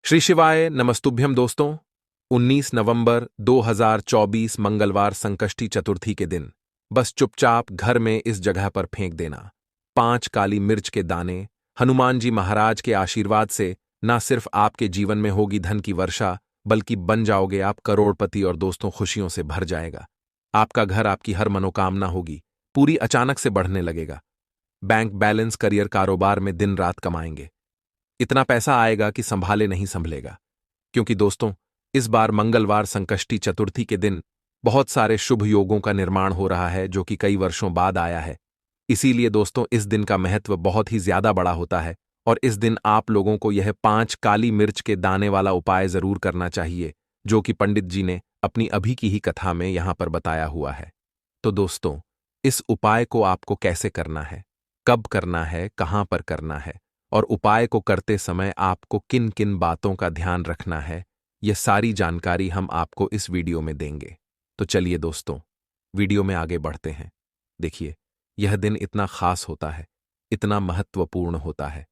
श्री शिवाय नमस्तुभ्यम दोस्तों। 19 नवंबर 2024 मंगलवार संकष्टी चतुर्थी के दिन बस चुपचाप घर में इस जगह पर फेंक देना 5 काली मिर्च के दाने। हनुमान जी महाराज के आशीर्वाद से ना सिर्फ आपके जीवन में होगी धन की वर्षा, बल्कि बन जाओगे आप करोड़पति और दोस्तों खुशियों से भर जाएगा। आपका घर, आपकी हर मनोकामना होगी पूरी, अचानक से बढ़ने लगेगा। बैंक बैलेंस, करियर, कारोबार में दिन रात कमाएंगे। इतना पैसा आएगा कि संभाले नहीं संभलेगा। क्योंकि दोस्तों, इस बार मंगलवार संकष्टी चतुर्थी के दिन बहुत सारे शुभ योगों का निर्माण हो रहा है, जो कि कई वर्षों बाद आया है। इसीलिए दोस्तों, इस दिन का महत्व बहुत ही ज्यादा बड़ा होता है और इस दिन आप लोगों को यह 5 काली मिर्च के दाने वाला उपाय जरूर करना चाहिए, जो कि पंडित जी ने अपनी अभी की ही कथा में यहां पर बताया हुआ है। तो दोस्तों, इस उपाय को आपको कैसे करना है, कब करना है, कहां पर करना है और उपाय को करते समय आपको किन किन बातों का ध्यान रखना है, यह सारी जानकारी हम आपको इस वीडियो में देंगे। तो चलिए दोस्तों, वीडियो में आगे बढ़ते हैं। देखिए, यह दिन इतना खास होता है, इतना महत्वपूर्ण होता है।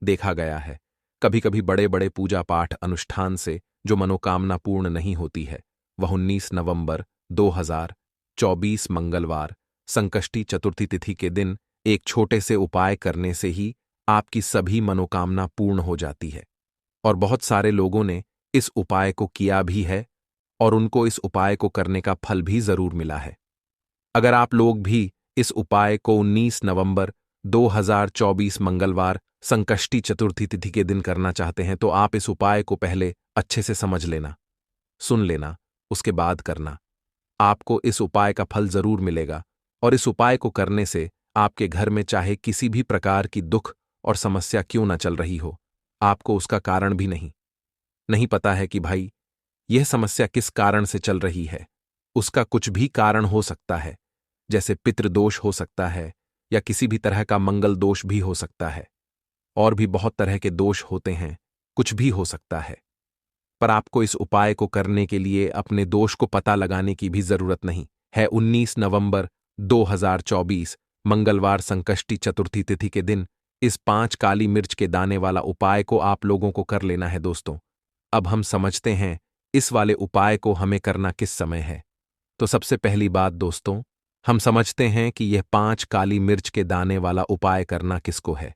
देखा गया है, कभी कभी बड़े बड़े पूजा पाठ अनुष्ठान से जो मनोकामना पूर्ण नहीं होती है, वह 19 नवंबर 2024 मंगलवार संकष्टी चतुर्थी तिथि के दिन एक छोटे से उपाय करने से ही आपकी सभी मनोकामना पूर्ण हो जाती है। और बहुत सारे लोगों ने इस उपाय को किया भी है और उनको इस उपाय को करने का फल भी जरूर मिला है। अगर आप लोग भी इस उपाय को 19 नवंबर 2024 मंगलवार संकष्टी चतुर्थी तिथि के दिन करना चाहते हैं, तो आप इस उपाय को पहले अच्छे से समझ लेना, सुन लेना, उसके बाद करना। आपको इस उपाय का फल जरूर मिलेगा और इस उपाय को करने से आपके घर में चाहे किसी भी प्रकार की दुख और समस्या क्यों ना चल रही हो, आपको उसका कारण भी नहीं पता है कि भाई यह समस्या किस कारण से चल रही है। उसका कुछ भी कारण हो सकता है, जैसे पितृदोष हो सकता है या किसी भी तरह का मंगल दोष भी हो सकता है, और भी बहुत तरह के दोष होते हैं, कुछ भी हो सकता है। पर आपको इस उपाय को करने के लिए अपने दोष को पता लगाने की भी जरूरत नहीं है। 19 नवंबर 2024 मंगलवार संकष्टी चतुर्थी तिथि के दिन इस 5 काली मिर्च के दाने वाला उपाय को आप लोगों को कर लेना है। दोस्तों, अब हम समझते हैं इस वाले उपाय को हमें करना किस समय है। तो सबसे पहली बात दोस्तों, हम समझते हैं कि यह 5 काली मिर्च के दाने वाला उपाय करना किसको है।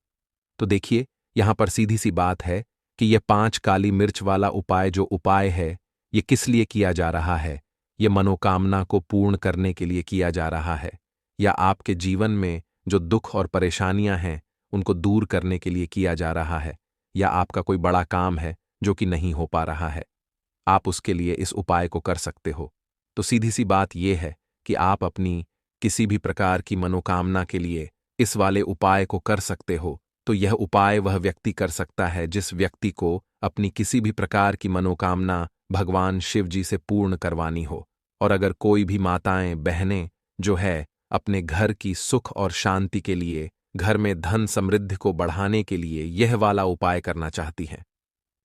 तो देखिए, यहां पर सीधी सी बात है कि यह 5 काली मिर्च वाला उपाय जो उपाय है, यह किस लिए किया जा रहा है। यह मनोकामना को पूर्ण करने के लिए किया जा रहा है, या आपके जीवन में जो दुख और परेशानियां हैं उनको दूर करने के लिए किया जा रहा है, या आपका कोई बड़ा काम है जो कि नहीं हो पा रहा है, आप उसके लिए इस उपाय को कर सकते हो। तो सीधी सी बात यह है कि आप अपनी किसी भी प्रकार की मनोकामना के लिए इस वाले उपाय को कर सकते हो। तो यह उपाय वह व्यक्ति कर सकता है जिस व्यक्ति को अपनी किसी भी प्रकार की मनोकामना भगवान शिव जी से पूर्ण करवानी हो। और अगर कोई भी माताएं, बहनें जो है अपने घर की सुख और शांति के लिए, घर में धन समृद्धि को बढ़ाने के लिए यह वाला उपाय करना चाहती हैं,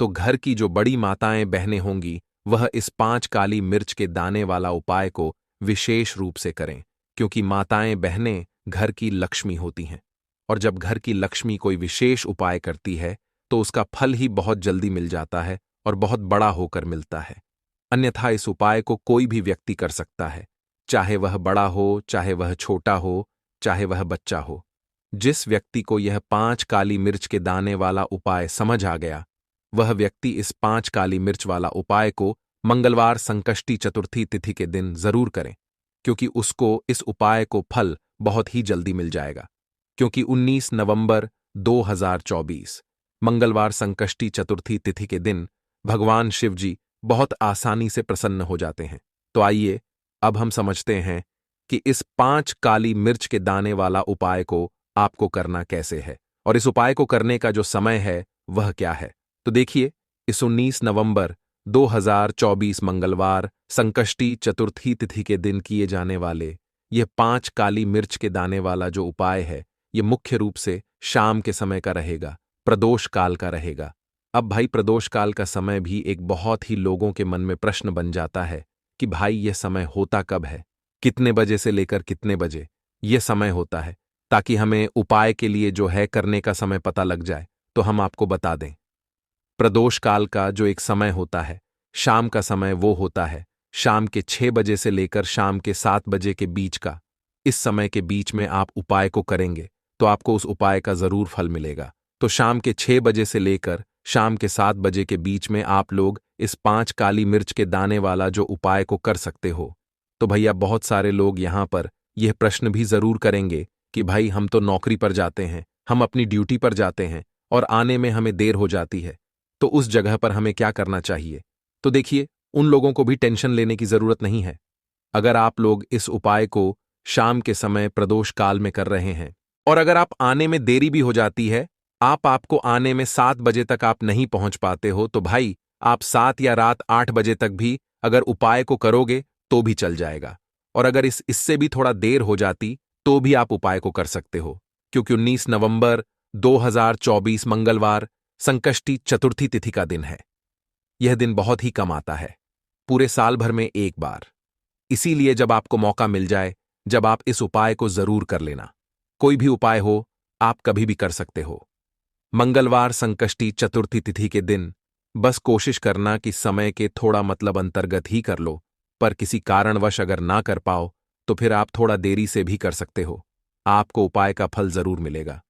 तो घर की जो बड़ी माताएं, बहनें होंगी, वह इस 5 काली मिर्च के दाने वाला उपाय को विशेष रूप से करें। क्योंकि माताएं, बहनें घर की लक्ष्मी होती हैं, और जब घर की लक्ष्मी कोई विशेष उपाय करती है तो उसका फल ही बहुत जल्दी मिल जाता है और बहुत बड़ा होकर मिलता है। अन्यथा इस उपाय को कोई भी व्यक्ति कर सकता है, चाहे वह बड़ा हो, चाहे वह छोटा हो, चाहे वह बच्चा हो। जिस व्यक्ति को यह 5 काली मिर्च के दाने वाला उपाय समझ आ गया, वह व्यक्ति इस 5 काली मिर्च वाला उपाय को मंगलवार संकष्टी चतुर्थी तिथि के दिन जरूर करें, क्योंकि उसको इस उपाय को फल बहुत ही जल्दी मिल जाएगा। क्योंकि 19 नवंबर 2024 मंगलवार संकष्टी चतुर्थी तिथि के दिन भगवान शिव जी बहुत आसानी से प्रसन्न हो जाते हैं। तो आइए अब हम समझते हैं कि इस 5 काली मिर्च के दाने वाला उपाय को आपको करना कैसे है और इस उपाय को करने का जो समय है वह क्या है। तो देखिए, इस 19 नवंबर 2024 मंगलवार संकष्टी चतुर्थी तिथि के दिन किए जाने वाले यह 5 काली मिर्च के दाने वाला जो उपाय है, यह मुख्य रूप से शाम के समय का रहेगा, प्रदोष काल का रहेगा। अब भाई, प्रदोष काल का समय भी एक बहुत ही लोगों के मन में प्रश्न बन जाता है कि भाई यह समय होता कब है, कितने बजे से लेकर कितने बजे यह समय होता है, ताकि हमें उपाय के लिए जो है करने का समय पता लग जाए। तो हम आपको बता दें, प्रदोष काल का जो एक समय होता है, शाम का समय वो होता है शाम के 6 बजे से लेकर शाम के 7 बजे के बीच का। इस समय के बीच में आप उपाय को करेंगे तो आपको उस उपाय का जरूर फल मिलेगा। तो शाम के 6 बजे से लेकर शाम के 7 बजे के बीच में आप लोग इस 5 काली मिर्च के दाने वाला जो उपाय को कर सकते हो। तो भैया बहुत सारे लोग यहाँ पर यह प्रश्न भी जरूर करेंगे कि भाई हम तो नौकरी पर जाते हैं, हम अपनी ड्यूटी पर जाते हैं और आने में हमें देर हो जाती है, तो उस जगह पर हमें क्या करना चाहिए। तो देखिए, उन लोगों को भी टेंशन लेने की जरूरत नहीं है। अगर आप लोग इस उपाय को शाम के समय प्रदोष काल में कर रहे हैं और अगर आप आने में देरी भी हो जाती है, आपको आने में 7 बजे तक आप नहीं पहुंच पाते हो, तो भाई आप 7 या रात 8 बजे तक भी अगर उपाय को करोगे तो भी चल जाएगा। और अगर इससे भी थोड़ा देर हो जाती तो भी आप उपाय को कर सकते हो, क्योंकि 19 नवंबर 2024 मंगलवार संकष्टी चतुर्थी तिथि का दिन है। यह दिन बहुत ही कम आता है, पूरे साल भर में एक बार। इसीलिए जब आपको मौका मिल जाए, जब आप इस उपाय को जरूर कर लेना। कोई भी उपाय हो, आप कभी भी कर सकते हो। मंगलवार संकष्टी चतुर्थी तिथि के दिन बस कोशिश करना कि समय के थोड़ा मतलब अंतर्गत ही कर लो, पर किसी कारणवश अगर ना कर पाओ तो फिर आप थोड़ा देरी से भी कर सकते हो। आपको उपाय का फल जरूर मिलेगा।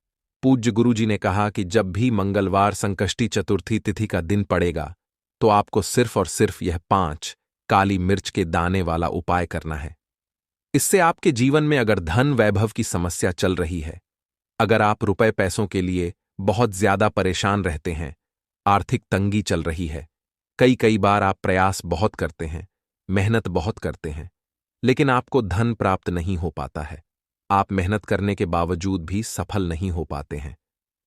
पूज्य गुरुजी ने कहा कि जब भी मंगलवार संकष्टी चतुर्थी तिथि का दिन पड़ेगा तो आपको सिर्फ और सिर्फ यह 5 काली मिर्च के दाने वाला उपाय करना है। इससे आपके जीवन में अगर धन वैभव की समस्या चल रही है, अगर आप रुपए पैसों के लिए बहुत ज्यादा परेशान रहते हैं, आर्थिक तंगी चल रही है, कई बार आप प्रयास बहुत करते हैं, मेहनत बहुत करते हैं, लेकिन आपको धन प्राप्त नहीं हो पाता है, आप मेहनत करने के बावजूद भी सफल नहीं हो पाते हैं,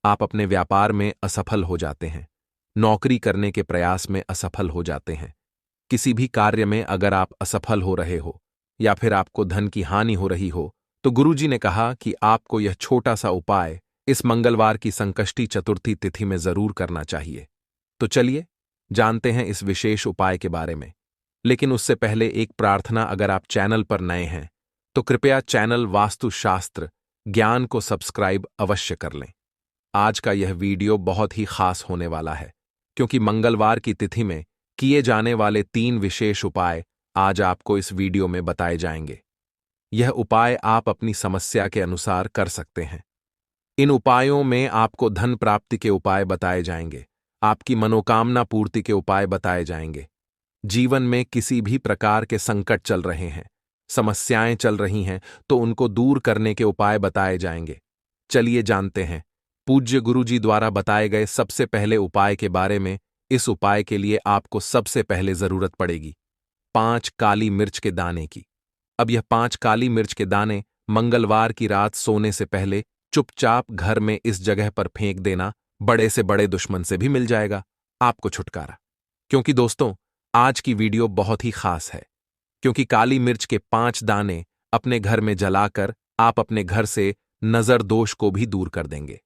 आप अपने व्यापार में असफल हो जाते हैं, नौकरी करने के प्रयास में असफल हो जाते हैं, किसी भी कार्य में अगर आप असफल हो रहे हो या फिर आपको धन की हानि हो रही हो, तो गुरुजी ने कहा कि आपको यह छोटा सा उपाय इस मंगलवार की संकष्टी चतुर्थी तिथि में जरूर करना चाहिए। तो चलिए जानते हैं इस विशेष उपाय के बारे में। लेकिन उससे पहले एक प्रार्थना, अगर आप चैनल पर नए हैं तो कृपया चैनल वास्तुशास्त्र ज्ञान को सब्सक्राइब अवश्य कर लें। आज का यह वीडियो बहुत ही खास होने वाला है, क्योंकि मंगलवार की तिथि में किए जाने वाले 3 विशेष उपाय आज आपको इस वीडियो में बताए जाएंगे। यह उपाय आप अपनी समस्या के अनुसार कर सकते हैं। इन उपायों में आपको धन प्राप्ति के उपाय बताए जाएंगे, आपकी मनोकामना पूर्ति के उपाय बताए जाएंगे। जीवन में किसी भी प्रकार के संकट चल रहे हैं, समस्याएं चल रही हैं, तो उनको दूर करने के उपाय बताए जाएंगे। चलिए जानते हैं पूज्य गुरुजी द्वारा बताए गए सबसे पहले उपाय के बारे में। इस उपाय के लिए आपको सबसे पहले जरूरत पड़ेगी 5 काली मिर्च के दाने की। अब यह 5 काली मिर्च के दाने मंगलवार की रात सोने से पहले चुपचाप घर में इस जगह पर फेंक देना, बड़े से बड़े दुश्मन से भी मिल जाएगा आपको छुटकारा। क्योंकि दोस्तों, आज की वीडियो बहुत ही खास है, क्योंकि काली मिर्च के 5 दाने अपने घर में जलाकर आप अपने घर से नजर दोष को भी दूर कर देंगे।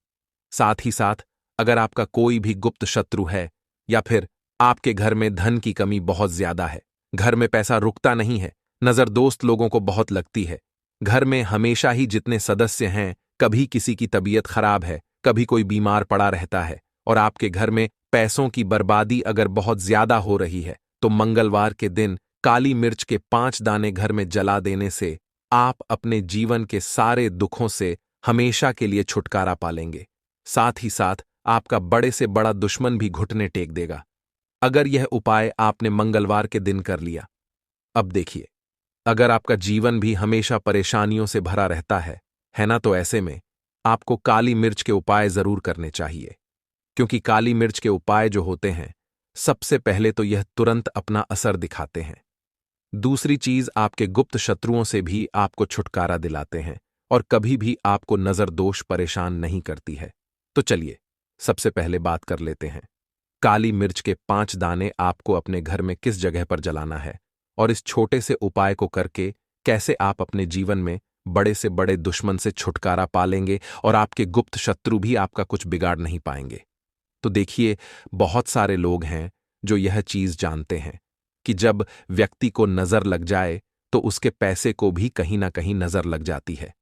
साथ ही साथ अगर आपका कोई भी गुप्त शत्रु है या फिर आपके घर में धन की कमी बहुत ज्यादा है, घर में पैसा रुकता नहीं है, नजर दोस्त लोगों को बहुत लगती है, घर में हमेशा ही जितने सदस्य हैं, कभी किसी की तबीयत खराब है, कभी कोई बीमार पड़ा रहता है और आपके घर में पैसों की बर्बादी अगर बहुत ज्यादा हो रही है, तो मंगलवार के दिन काली मिर्च के 5 दाने घर में जला देने से आप अपने जीवन के सारे दुखों से हमेशा के लिए छुटकारा पालेंगे। साथ ही साथ आपका बड़े से बड़ा दुश्मन भी घुटने टेक देगा, अगर यह उपाय आपने मंगलवार के दिन कर लिया। अब देखिए, अगर आपका जीवन भी हमेशा परेशानियों से भरा रहता है ना, तो ऐसे में आपको काली मिर्च के उपाय जरूर करने चाहिए, क्योंकि काली मिर्च के उपाय जो होते हैं, सबसे पहले तो यह तुरंत अपना असर दिखाते हैं। दूसरी चीज, आपके गुप्त शत्रुओं से भी आपको छुटकारा दिलाते हैं और कभी भी आपको नजर दोष परेशान नहीं करती है। तो चलिए सबसे पहले बात कर लेते हैं, काली मिर्च के 5 दाने आपको अपने घर में किस जगह पर जलाना है और इस छोटे से उपाय को करके कैसे आप अपने जीवन में बड़े से बड़े दुश्मन से छुटकारा पालेंगे और आपके गुप्त शत्रु भी आपका कुछ बिगाड़ नहीं पाएंगे। तो देखिए, बहुत सारे लोग हैं जो यह चीज जानते हैं कि जब व्यक्ति को नजर लग जाए तो उसके पैसे को भी कहीं ना कहीं नजर लग जाती है,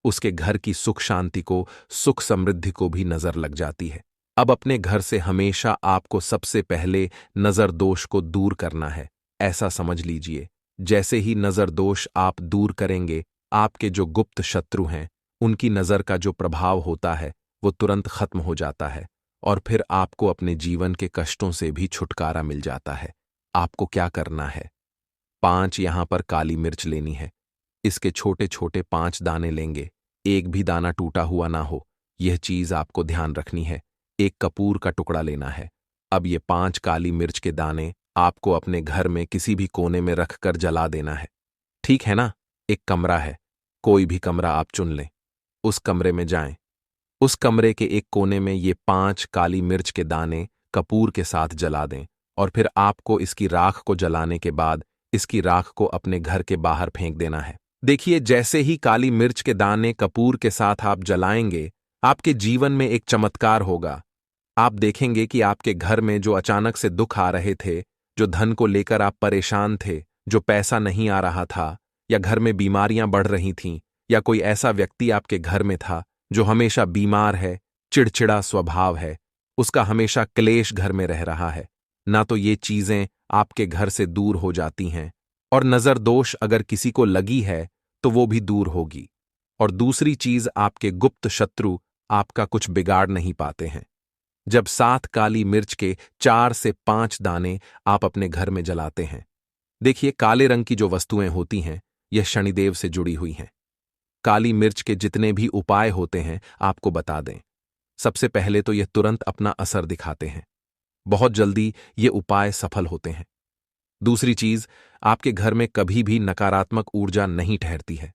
उसके घर की सुख शांति को, सुख समृद्धि को भी नजर लग जाती है। अब अपने घर से हमेशा आपको सबसे पहले नजर दोष को दूर करना है। ऐसा समझ लीजिए, जैसे ही नजर दोष आप दूर करेंगे, आपके जो गुप्त शत्रु हैं उनकी नजर का जो प्रभाव होता है वो तुरंत खत्म हो जाता है और फिर आपको अपने जीवन के कष्टों से भी छुटकारा मिल जाता है। आपको क्या करना है? 5 यहां पर काली मिर्च लेनी है। इसके छोटे छोटे 5 दाने लेंगे, एक भी दाना टूटा हुआ ना हो, यह चीज आपको ध्यान रखनी है। एक कपूर का टुकड़ा लेना है। अब ये 5 काली मिर्च के दाने आपको अपने घर में किसी भी कोने में रखकर जला देना है। ठीक है ना? एक कमरा है, कोई भी कमरा आप चुन लें, उस कमरे में जाएं। उस कमरे के एक कोने में ये 5 काली मिर्च के दाने कपूर के साथ जला दें और फिर आपको इसकी राख को जलाने के बाद इसकी राख को अपने घर के बाहर फेंक देना है। देखिए, जैसे ही काली मिर्च के दाने कपूर के साथ आप जलाएंगे, आपके जीवन में एक चमत्कार होगा। आप देखेंगे कि आपके घर में जो अचानक से दुख आ रहे थे, जो धन को लेकर आप परेशान थे, जो पैसा नहीं आ रहा था, या घर में बीमारियां बढ़ रही थीं, या कोई ऐसा व्यक्ति आपके घर में था जो हमेशा बीमार है, चिड़चिड़ा स्वभाव है, उसका हमेशा क्लेश घर में रह रहा है, ना तो ये चीजें आपके घर से दूर हो जाती हैं और नजर दोष अगर किसी को लगी है तो वो भी दूर होगी। और दूसरी चीज, आपके गुप्त शत्रु आपका कुछ बिगाड़ नहीं पाते हैं। जब 7 काली मिर्च के 4 से 5 दाने आप अपने घर में जलाते हैं, देखिए काले रंग की जो वस्तुएं होती हैं यह शनिदेव से जुड़ी हुई हैं। काली मिर्च के जितने भी उपाय होते हैं आपको बता दें। सबसे पहले तो यह तुरंत अपना असर दिखाते हैं, बहुत जल्दी ये उपाय सफल होते हैं। दूसरी चीज, आपके घर में कभी भी नकारात्मक ऊर्जा नहीं ठहरती है।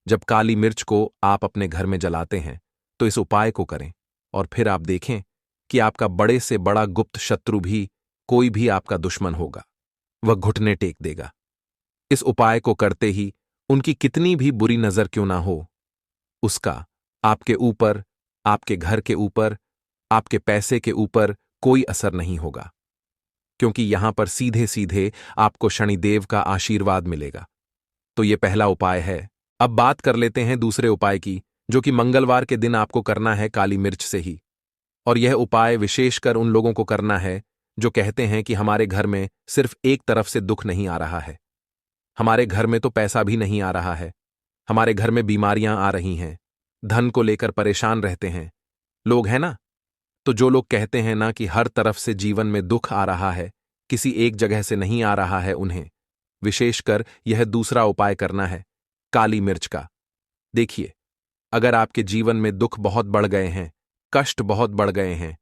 जब काली मिर्च को आप अपने घर में जलाते हैं तो इस उपाय को करें और फिर आप देखें कि आपका बड़े से बड़ा गुप्त शत्रु भी, कोई भी आपका दुश्मन होगा, वह घुटने टेक देगा। इस उपाय को करते ही उनकी कितनी भी बुरी नजर क्यों ना हो, उसका आपके ऊपर, आपके घर के ऊपर, आपके पैसे के ऊपर कोई असर नहीं होगा, क्योंकि यहां पर सीधे सीधे आपको शनिदेव का आशीर्वाद मिलेगा। तो यह पहला उपाय है। अब बात कर लेते हैं दूसरे उपाय की, जो कि मंगलवार के दिन आपको करना है काली मिर्च से ही। और यह उपाय विशेषकर उन लोगों को करना है जो कहते हैं कि हमारे घर में सिर्फ एक तरफ से दुख नहीं आ रहा है, हमारे घर में तो पैसा भी नहीं आ रहा है, हमारे घर में बीमारियां आ रही हैं, धन को लेकर परेशान रहते हैं लोग, है ना? तो जो लोग कहते हैं ना कि हर तरफ से जीवन में दुख आ रहा है, किसी एक जगह से नहीं आ रहा है, उन्हें विशेषकर यह दूसरा उपाय करना है काली मिर्च का। देखिए, अगर आपके जीवन में दुख बहुत बढ़ गए हैं, कष्ट बहुत बढ़ गए हैं,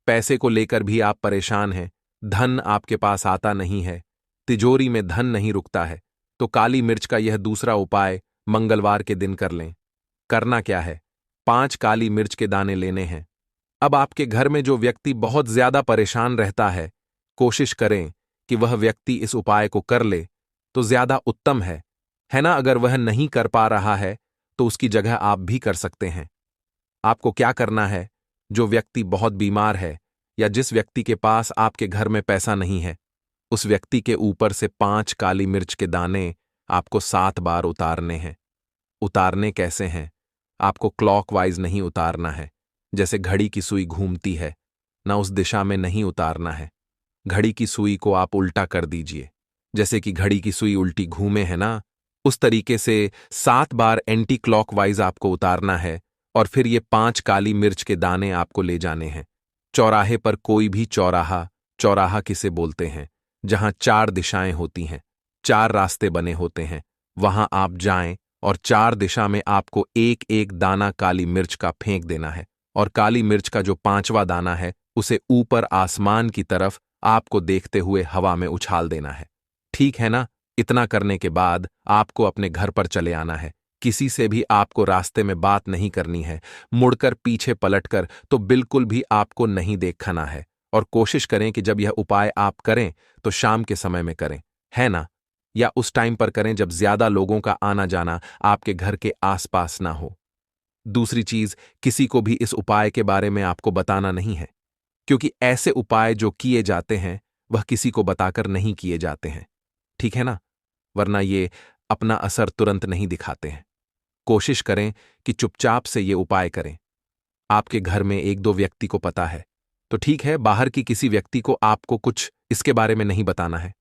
पैसे को लेकर भी आप परेशान हैं, धन आपके पास आता नहीं है, तिजोरी में धन नहीं रुकता है, तो काली मिर्च का यह दूसरा उपाय मंगलवार के दिन कर लें। करना क्या है? 5 काली मिर्च के दाने लेने हैं। अब आपके घर में जो व्यक्ति बहुत ज्यादा परेशान रहता है, कोशिश करें कि वह व्यक्ति इस उपाय को कर ले तो ज्यादा उत्तम है ना? अगर वह नहीं कर पा रहा है तो उसकी जगह आप भी कर सकते हैं। आपको क्या करना है? जो व्यक्ति बहुत बीमार है या जिस व्यक्ति के पास आपके घर में पैसा नहीं है, उस व्यक्ति के ऊपर से 5 काली मिर्च के दाने आपको 7 बार उतारने हैं। उतारने कैसे हैं? आपको क्लॉकवाइज नहीं उतारना है, जैसे घड़ी की सुई घूमती है ना, उस दिशा में नहीं उतारना है। घड़ी की सुई को आप उल्टा कर दीजिए, जैसे कि घड़ी की सुई उल्टी घूमे है ना, उस तरीके से 7 बार एंटी क्लॉकवाइज आपको उतारना है। और फिर ये 5 काली मिर्च के दाने आपको ले जाने हैं चौराहे पर। कोई भी चौराहा, चौराहा किसे बोलते हैं? जहां 4 दिशाएं होती हैं, 4 रास्ते बने होते हैं, वहां आप जाएं और 4 दिशा में आपको एक एक दाना काली मिर्च का फेंक देना है। और काली मिर्च का जो 5वां दाना है उसे ऊपर आसमान की तरफ आपको देखते हुए हवा में उछाल देना है। ठीक है ना? इतना करने के बाद आपको अपने घर पर चले आना है। किसी से भी आपको रास्ते में बात नहीं करनी है, मुड़कर पीछे पलटकर तो बिल्कुल भी आपको नहीं देखना है। और कोशिश करें कि जब यह उपाय आप करें तो शाम के समय में करें, है ना? या उस टाइम पर करें जब ज्यादा लोगों का आना जाना आपके घर के आसपास ना हो। दूसरी चीज, किसी को भी इस उपाय के बारे में आपको बताना नहीं है, क्योंकि ऐसे उपाय जो किए जाते हैं वह किसी को बताकर नहीं किए जाते हैं, ठीक है ना? वरना ये अपना असर तुरंत नहीं दिखाते हैं। कोशिश करें कि चुपचाप से ये उपाय करें। आपके घर में 1-2 व्यक्ति को पता है, तो ठीक है, बाहर की किसी व्यक्ति को आपको कुछ इसके बारे में नहीं बताना है।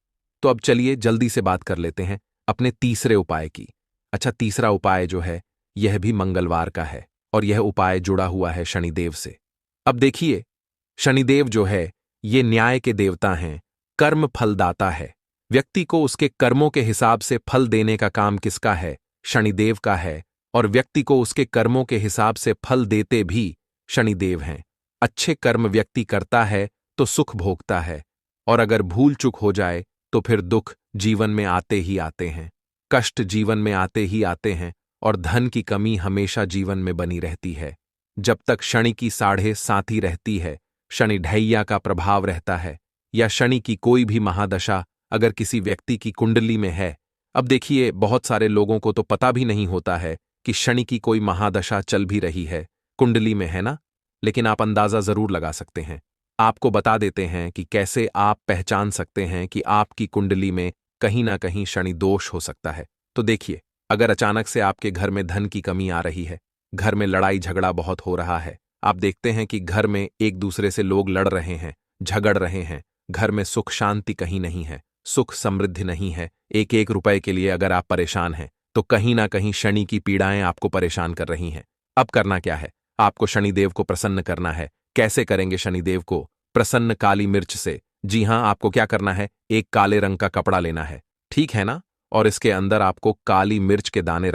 तो अब चलिए जल्दी से बात कर लेते हैं अपने तीसरे उपाय की। अच्छा, तीसरा उपाय जो है यह भी मंगलवार का है और यह उपाय जुड़ा हुआ है शनिदेव से। अब देखिए, शनिदेव जो है ये न्याय के देवता हैं, कर्म फलदाता है। व्यक्ति को उसके कर्मों के हिसाब से फल देने का काम किसका है? शनिदेव का है। और व्यक्ति को उसके कर्मों के हिसाब से फल देते भी शनिदेव हैं। अच्छे कर्म व्यक्ति करता है तो सुख भोगता है, और अगर भूल चूक हो जाए तो फिर दुख जीवन में आते ही आते हैं, कष्ट जीवन में आते ही आते हैं, और धन की कमी हमेशा जीवन में बनी रहती है। जब तक शनि की साढ़े साथी रहती है, शनि ढैया का प्रभाव रहता है, या शनि की कोई भी महादशा अगर किसी व्यक्ति की कुंडली में है। अब देखिए, बहुत सारे लोगों को तो पता भी नहीं होता है कि शनि की कोई महादशा चल भी रही है, कुंडली में है ना, लेकिन आप अंदाजा जरूर लगा सकते हैं। आपको बता देते हैं कि कैसे आप पहचान सकते हैं कि आपकी कुंडली में कहीं ना कहीं शनि दोष हो सकता है। तो देखिए, अगर अचानक से आपके घर में धन की कमी आ रही है, घर में लड़ाई झगड़ा बहुत हो रहा है, आप देखते हैं कि घर में एक दूसरे से लोग लड़ रहे हैं, झगड़ रहे हैं, घर में सुख शांति कहीं नहीं है, सुख समृद्धि नहीं है, एक एक रुपए के लिए अगर आप परेशान हैं, तो कहीं ना कहीं शनि की पीड़ाएं आपको परेशान कर रही हैं। अब करना क्या है? आपको शनिदेव को प्रसन्न करना है। कैसे करेंगे शनिदेव को प्रसन्न? काली मिर्च से। जी हां, आपको क्या करना है, एक काले रंग का कपड़ा लेना है, ठीक है ना, और इसके अंदर आपको काली मिर्च के दाने